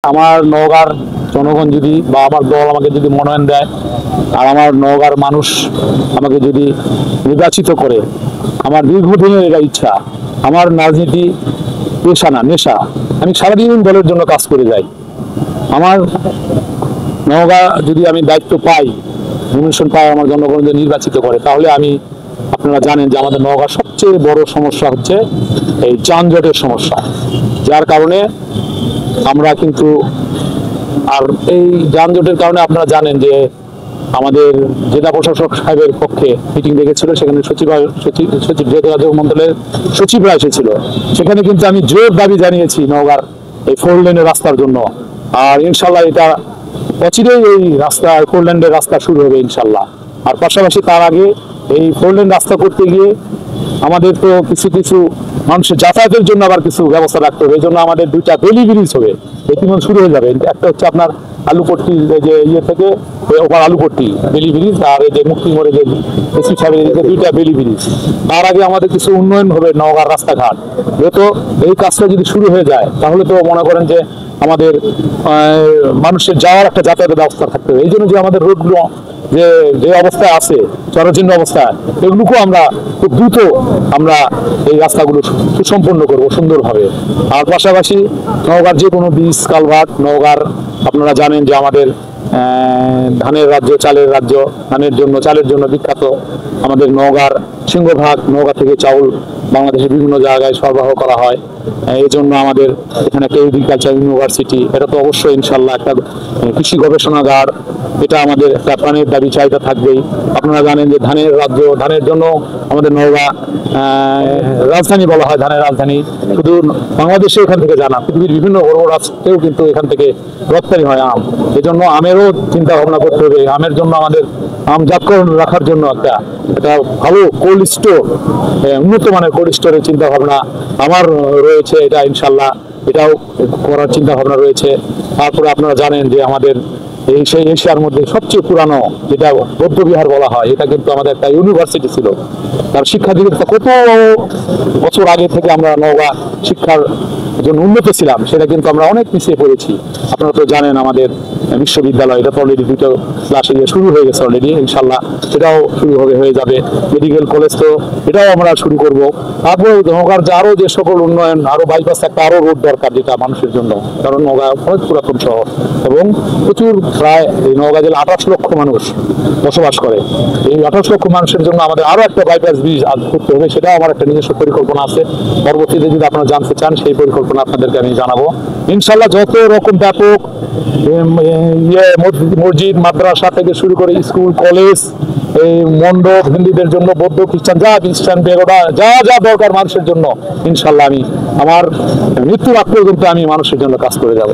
আমার নওগাঁর জনগণ যদি বা আমার দল আমাকে যদি মনোনয়ন দেয় আর আমার নওগাঁর মানুষ আমাকে যদি নির্বাচিত করে, আমার দীর্ঘদিনের এটা ইচ্ছা। আমার রাজনীতি পেশা না, নেশা। আমি সারাদিন দলের জন্য কাজ করে যাই। আমার নওগাঁ যদি আমি দায়িত্ব পাই, নমিনেশন পাই, আমার জনগণ যদি নির্বাচিত করে, তাহলে আমি, আপনারা জানেন যে আমাদের নওগাঁর সবচেয়ে বড় সমস্যা হচ্ছে এই যানজটের সমস্যা, যার কারণে আমরা কিন্তু, আর এই যানজটের কারণে আপনারা জানেন যে আমাদের জেলা প্রশাসক সাহেবের পক্ষে মিটিং ডেকেছিল, সেখানে সচিব যোগাযোগ মন্ত্রণালয়ের সচিবরা এসেছিল। সেখানে কিন্তু আমি জোর দাবি জানিয়েছি নওগাঁর এই 4 লেনের রাস্তার জন্য। আর ইনশাল্লাহ এটা অচিরেই এই রাস্তা 4 লেনের রাস্তা শুরু হবে ইনশাল্লাহ। আর পাশাপাশি তার আগে এই 4 লেন রাস্তা করতে গিয়ে আমাদের তো কিছু মানুষের যাতায়াতের জন্য আবার কিছু ব্যবস্থা রাখতে হবে। এই জন্য আমাদের 2টা বেলি ব্রিজ হবে, ইতিমধ্যে শুরু হয়ে যাবে। একটা হচ্ছে আপনার আলুপট্টি যে ইয়ে থেকে ওপার আলুপট্টি বেলি ব্রিজ, আর এই যে মুক্তি মোড়ে যে এসি সাহেবের 2টা বেলি ব্রিজ। তার আগে আমাদের কিছু উন্নয়ন হবে নওগাঁর রাস্তাঘাট। যেহেতু এই কাজটা যদি শুরু হয়ে যায়, তাহলে তো মনে করেন যে আমাদের মানুষের যাওয়ার একটা যাতায়াতের ব্যবস্থা থাকতে হবে। এই জন্য যে আমাদের রোডগুলো যে অবস্থায় আছে, জরাজীর্ণ অবস্থায়, এগুলোকেও আমরা খুব দ্রুত আমরা এই রাস্তাগুলো সুসম্পন্ন করবো সুন্দরভাবে। আর পাশাপাশি নওগাঁর যে কোনো ব্রিজ কালভার্ট, নওগাঁর আপনারা জানেন যে আমাদের ধানের রাজ্য, চালের রাজ্য, চালের জন্য বিখ্যাত আমাদের নওগাঁর সিংহভাগ। নওগাঁ থেকে চাউল বাংলাদেশের বিভিন্ন জায়গায় সরবরাহ করা হয়। এই জন্য আমাদের এখানে একটা এগ্রিকালচার ইউনিভার্সিটি, এটা তো অবশ্যই ইনশাল্লাহ একটা কৃষি গবেষণাগার, এটা আমাদের একটা প্রাণের দাবি চাহিদা থাকবেই। আপনারা জানেন যে ধানের রাজ্য, ধানের জন্য আমাদের নওগাঁ রাজধানী বলা হয়, ধানের রাজধানী। শুধু বাংলাদেশে এখান থেকে জানা, পৃথিবীর বিভিন্ন বড় রাষ্ট্রেও কিন্তু এখান থেকে রপ্তানি হয় আম। এই জন্য আমেরও চিন্তা ভাবনা করতে হবে। আমের জন্য আমাদের আমজাতকরণ রাখার জন্য একটা ভালো কোল্ড স্টোর, উন্নত মানের কোল্ড স্টোরের চিন্তা ভাবনা আমার রয়েছে। এটা ইনশাল্লাহ এটাও করার চিন্তা ভাবনা রয়েছে। তারপরে আপনারা জানেন যে আমাদের সেই এশিয়ার মধ্যে সবচেয়ে পুরানো যেটা বৌদ্ধবিহার বলা হয়, এটা কিন্তু আমাদের একটা ইউনিভার্সিটি ছিল। তার শিক্ষা দিকে কত বছর আগে থেকে আমরা নওগাঁ শিক্ষার জন্য উন্নত ছিলাম, সেটা কিন্তু আমরা অনেক পিছিয়ে পড়েছি। আপনারা তো জানেন আমাদের বিশ্ববিদ্যালয়, এটা তো অলরেডি 2টা ক্লাস শুরু হয়ে গেছে অলরেডি, ইনশাল্লাহ সেটাও শুরু হয়ে যাবে। মেডিকেল কলেজ তো এটাও আমরা শুরু করব। তারপর নওগাঁর যে আরো যে সকল উন্নয়ন, আরো বাইপাস একটা আরো রোড দরকার যেটা মানুষের জন্য, কারণ নওগাঁ অনেক পুরাতন শহর এবং প্রচুর, প্রায় এই নওগাঁ জেলা 28 লক্ষ মানুষ বসবাস করে। এই 28 লক্ষ মানুষের জন্য আমাদের আরো একটা বাইপাস ব্রিজ করতে হবে, সেটাও আমার একটা নিজস্ব পরিকল্পনা আছে। পরবর্তীতে যদি আপনারা জানতে চান, সেই পরিকল্পনা আপনাদেরকে আমি জানাবো ইনশাল্লাহ। যত রকম ব্যাপক মসজিদ, মাদ্রাসা থেকে শুরু করে স্কুল, কলেজ, এই মণ্ডপ, হিন্দুদের জন্য, বৌদ্ধ, খ্রিস্টান পেগোডা, যা যা দরকার মানুষের জন্য, ইনশাল্লাহ আমি আমার মৃত্যুর আগ পর্যন্ত আমি মানুষের জন্য কাজ করে যাব।